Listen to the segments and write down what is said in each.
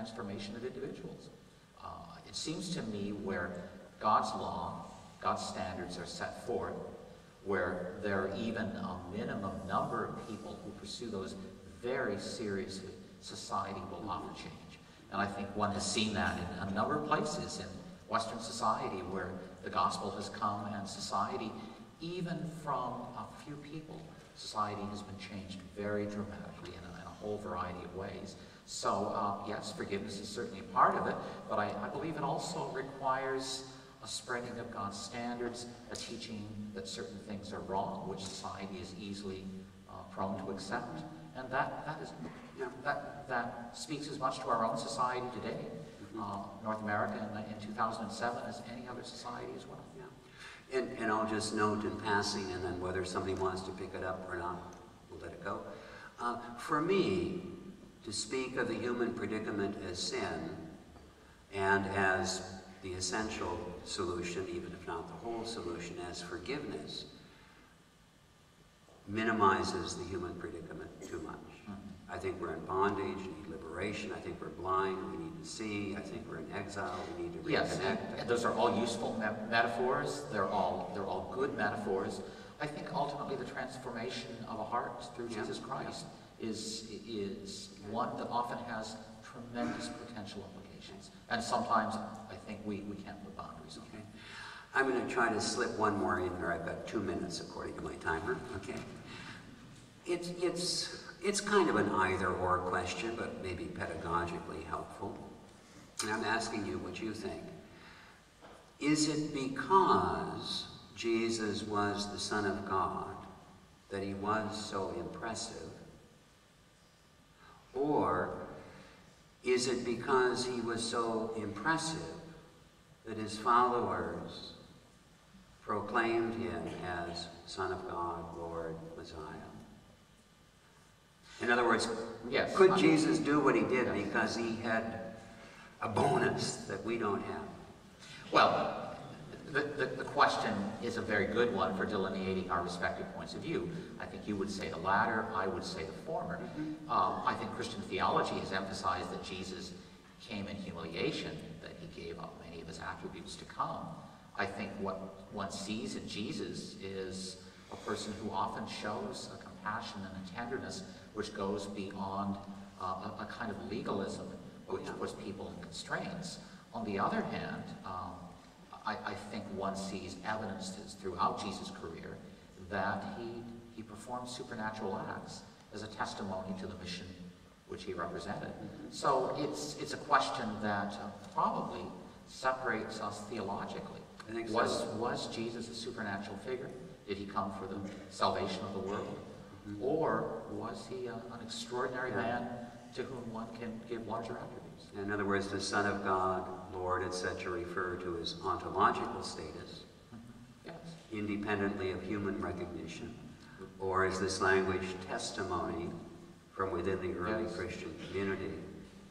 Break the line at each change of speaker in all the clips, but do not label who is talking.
transformation of individuals. It seems to me where God's law, God's standards are set forth, where there are even a minimum number of people who pursue those very seriously, society will often change. And I think one has seen that in a number of places in Western society where the gospel has come and society, even from a few people, society has been changed very dramatically in a whole variety of ways. So yes, forgiveness is certainly a part of it, but I believe it also requires a spreading of God's standards, a teaching that certain things are wrong, which society is easily prone to accept. And that speaks as much to our own society today, North America in 2007, as any other society as well.
Yeah. And I'll just note in passing, and then whether somebody wants to pick it up or not, we'll let it go. For me, to speak of the human predicament as sin and as the essential solution, even if not the whole solution, as forgiveness, minimizes the human predicament too much. I think we're in bondage, we need liberation. I think we're blind, we need to see. I think we're in exile, we need to reconnect.
Yes, and those are all useful metaphors. They're all good metaphors. I think ultimately the transformation of a heart through Jesus Christ is one that often has tremendous potential implications. And sometimes I think we can't put boundaries on it.
I'm going to try to slip one more in there. I've got 2 minutes according to my timer. Okay. It's kind of an either-or question, but maybe pedagogically helpful. And I'm asking you what you think. Is it because Jesus was the Son of God that he was so impressive? Or is it because he was so impressive that his followers proclaimed him as Son of God, Lord, Messiah? In other words,
yes,
could Jesus do what he did because he had a bonus that we don't have?
Well, the question is a very good one for delineating our respective points of view. I think you would say the latter, I would say the former. I think Christian theology has emphasized that Jesus came in humiliation, that he gave up many of his attributes to come. I think what one sees in Jesus is a person who often shows a compassion and a tenderness which goes beyond a kind of legalism which puts people in constraints. On the other hand, I think one sees evidences throughout Jesus' career that he performed supernatural acts as a testimony to the mission which he represented. So it's a question that probably separates us theologically.
I think so.
Was Jesus a supernatural figure? Did he come for the salvation of the world? Or was he an extraordinary man to whom one can give larger attributes?
In other words, the Son of God, Lord, etc., refer to his ontological status,
Yes.
independently of human recognition, or is this language testimony from within the early Christian community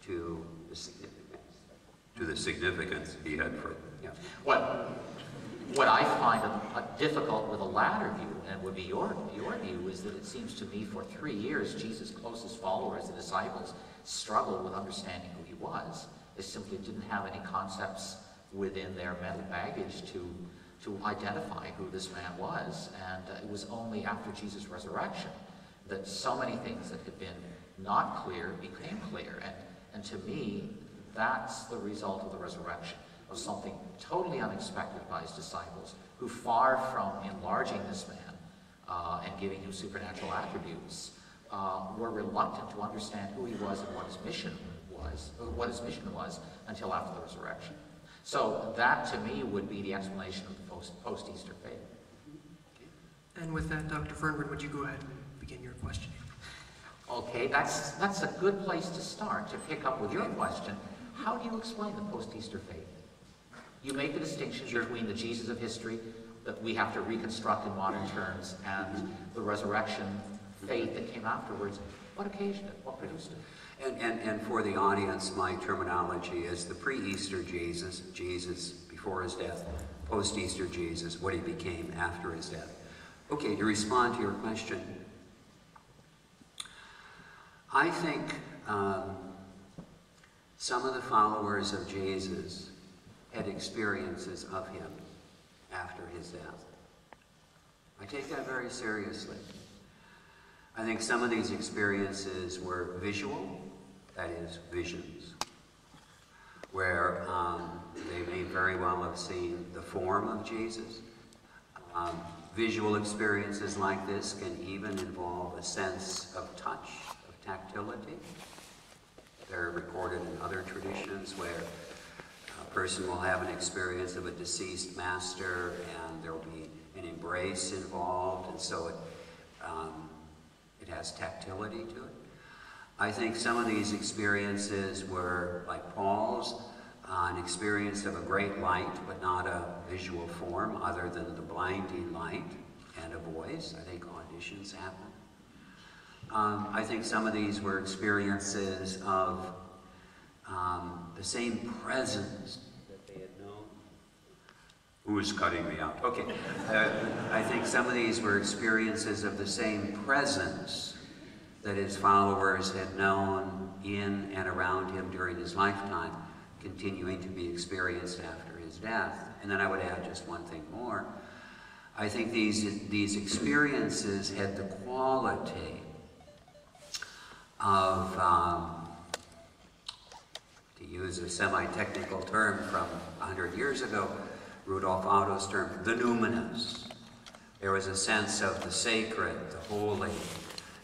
to the significance?
To the significance he had for...
Yeah.
What I find difficult with the latter view, and would be your view, is that it seems to me for 3 years Jesus' closest followers, the disciples, struggled with understanding who he was. They simply didn't have any concepts within their mental baggage to identify who this man was. And it was only after Jesus' resurrection that so many things that had been not clear became clear. And to me, that's the result of the resurrection, of something totally unexpected by his disciples, who far from enlarging this man and giving him supernatural attributes, were reluctant to understand who he was and what his mission was until after the resurrection. So that, to me, would be the explanation of the post-Easter faith.
And with that, Dr. Ferngren, would you go ahead and begin your questioning?
Okay, that's a good place to start, to pick up with your question. How do you explain the post-Easter faith? You make the distinction between the Jesus of history that we have to reconstruct in modern terms and the resurrection faith that came afterwards. What occasioned it? What produced it?
And for the audience, my terminology is the pre-Easter Jesus, Jesus before his death, post-Easter Jesus, what he became after his death. Okay, to respond to your question, I think some of the followers of Jesus had experiences of him after his death. I take that very seriously. I think some of these experiences were visual, that is, visions, where they may very well have seen the form of Jesus. Visual experiences like this can even involve a sense of touch, of tactility. They're recorded in other traditions where a person will have an experience of a deceased master and there will be an embrace involved, and so it has tactility to it. I think some of these experiences were, like Paul's, an experience of a great light, but not a visual form other than the blinding light and a voice. I think auditions happen. I think some of these were experiences of the same presence that they had known.
Who is cutting me out?
Okay. I think some of these were experiences of the same presence that his followers had known in and around him during his lifetime, continuing to be experienced after his death. And then I would add just one thing more. I think these experiences had the quality of, to use a semi-technical term from 100 years ago, Rudolf Otto's term, the numinous. There was a sense of the sacred, the holy,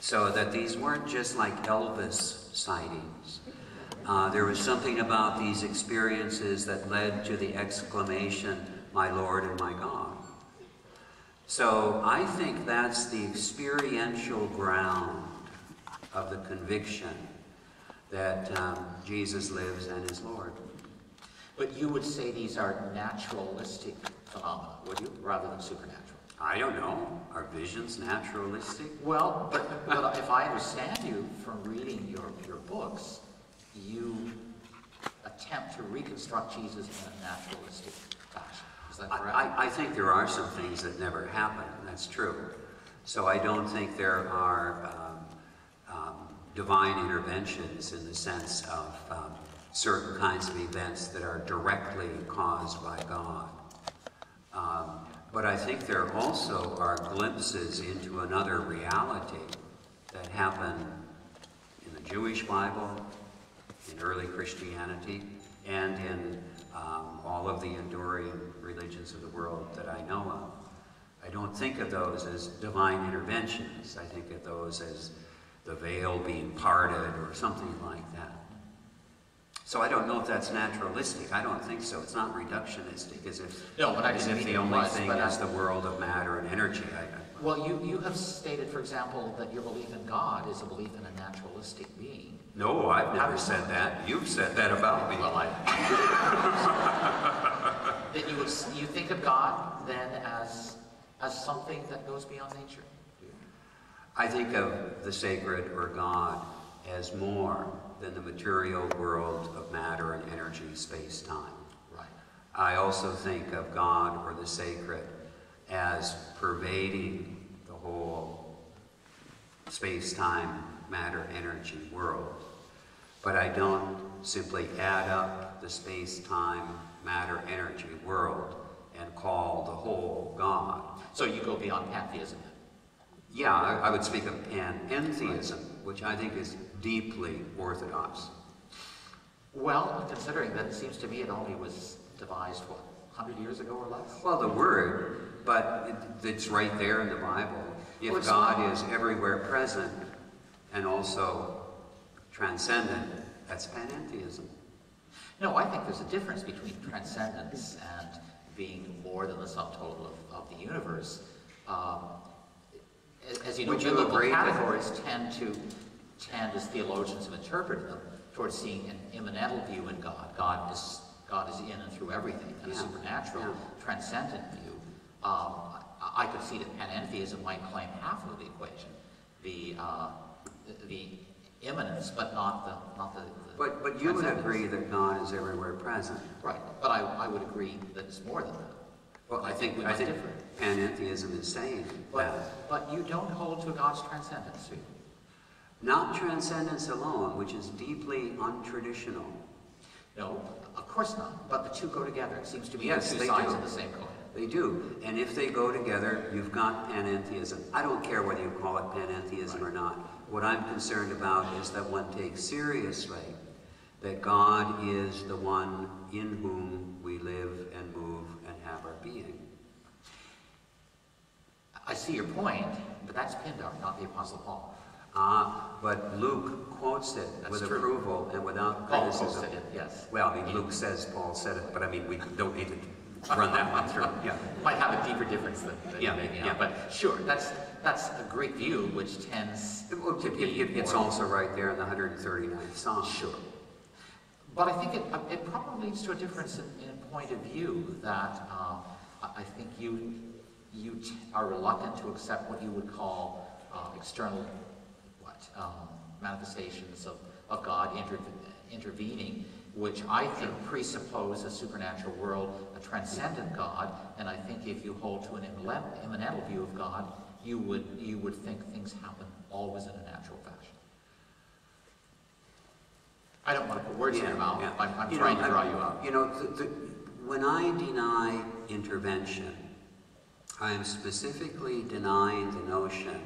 so that these weren't just like Elvis sightings. There was something about these experiences that led to the exclamation, "My Lord and my God." So I think that's the experiential ground of the conviction that Jesus lives and is Lord.
But you would say these are naturalistic phenomena, would you, rather than supernatural?
I don't know. Are visions naturalistic?
Well, but if I understand you from reading your books, you attempt to reconstruct Jesus in a naturalistic fashion. Is that correct?
I think there are some things that never happen. That's true. So I don't think there are divine interventions in the sense of certain kinds of events that are directly caused by God. But I think there also are glimpses into another reality that happen in the Jewish Bible, in early Christianity, and in all of the enduring religions of the world that I know of. I don't think of those as divine interventions. I think of those as the veil being parted or something like that. So I don't know if that's naturalistic. I don't think so. It's not reductionistic, as if the only thing is the world of matter and energy.
Well, you have stated, for example, that your belief in God is a belief in a naturalistic being.
No, I've never said that. You've said that about me.
Well, that you think of God then as something that goes beyond nature.
I think of the sacred or God as more than the material world of matter and energy, space-time.
Right.
I also think of God or the sacred as pervading the whole space-time, matter-energy world. But I don't simply add up the space-time, matter-energy world and call the whole God.
So you go beyond pantheism then?
Yeah, I would speak of panentheism, which I think is deeply orthodox.
Well, considering that it seems to me it only was devised, what, 100 years ago or less?
Well, the word, but it's right there in the Bible. If God is everywhere present and also transcendent, that's panentheism.
No, I think there's a difference between transcendence and being more than the sum total of the universe. As you know, biblical categories tend, as theologians have interpreted them, towards seeing an immanental view in God. God is in and through everything, and a supernatural, transcendent view. I could see that panentheism might claim half of the equation, the immanence, but not the
But you would agree that God is everywhere present.
Right, but I would agree that it's more than that.
Well, I think panentheism is saying that.
But you don't hold to God's transcendence, do you?
Not transcendence alone, which is deeply untraditional.
No, of course not. But the two go together. It seems to me
Yes,
they're
they
two sides
do.
of the same coin.
They do. And if they go together, you've got panentheism. I don't care whether you call it panentheism or not. What I'm concerned about is that one takes seriously that God is the one in whom we live and move and have our being.
I see your point, but that's Pindar, not the Apostle Paul.
But Luke quotes it with
That's true.
approval and without
Paul
criticism.
quotes it, yes.
Well, I mean, Luke says Paul said it, but I mean, we don't need to run that one through. Yeah.
Might have a deeper difference than
Yeah,
you're making
yeah.
out. But sure, that's a Greek view which tends to be
It's
more-
also right there in the 139th Psalm.
Sure. But I think it probably leads to a difference in point of view that I think you are reluctant to accept what you would call external manifestations of God intervening, which I think presuppose a supernatural world, a transcendent God, and I think if you hold to an immanental view of God, you would think things happen always in a natural fashion. I don't want to put words in your mouth.
Yeah.
I'm trying to draw you out.
You know, when I deny intervention, I am specifically denying the notion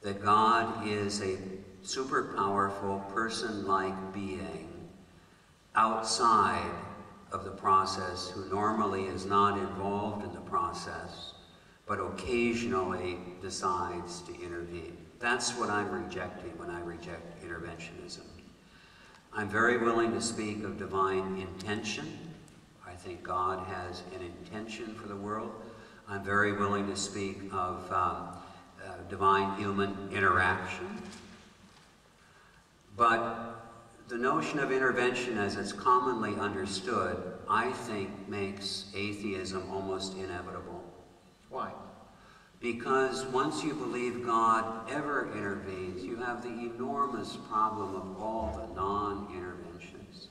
that God is a super powerful person-like being outside of the process who normally is not involved in the process, but occasionally decides to intervene. That's what I'm rejecting when I reject interventionism. I'm very willing to speak of divine intention. I think God has an intention for the world. I'm very willing to speak of divine human interaction. But the notion of intervention as it's commonly understood, I think, makes atheism almost inevitable.
Why?
Because once you believe God ever intervenes, you have the enormous problem of all the non-interventions.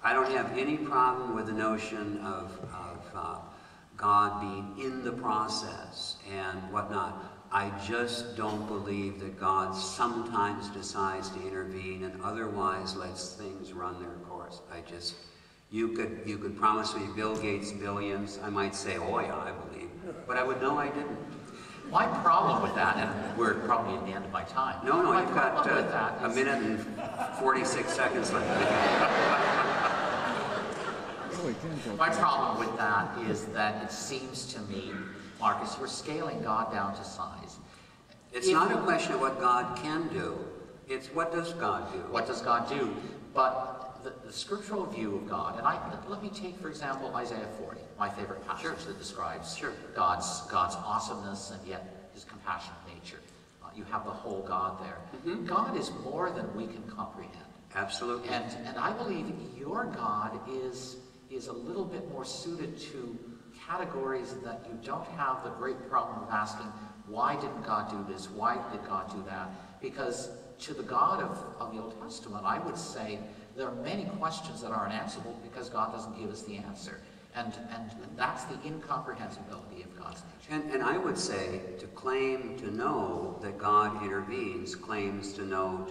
I don't have any problem with the notion of God being in the process and whatnot. I just don't believe that God sometimes decides to intervene and otherwise lets things run their course. You could promise me Bill Gates billions. I might say, oh yeah, I believe. But I would know I didn't.
My problem with that, and we're probably at the end of my time.
No,
my
you've got
problem with that
a
is-
minute and 46 seconds left.
My problem with that is that it seems to me, Marcus, you're scaling God down to size.
It's not a question of what God can do. It's what does God do?
What does God do? But the scriptural view of God, and let me take, for example, Isaiah 40, my favorite passage that describes God's awesomeness and yet his compassionate nature. You have the whole God there.
Mm-hmm.
God is more than we can comprehend.
Absolutely.
And I believe your God is a little bit more suited to categories that you don't have the great problem of asking, why didn't God do this? Why did God do that? Because to the God of the Old Testament, I would say there are many questions that aren't answerable because God doesn't give us the answer. And that's the incomprehensibility of God's nature.
And I would say to claim to know that God intervenes claims to know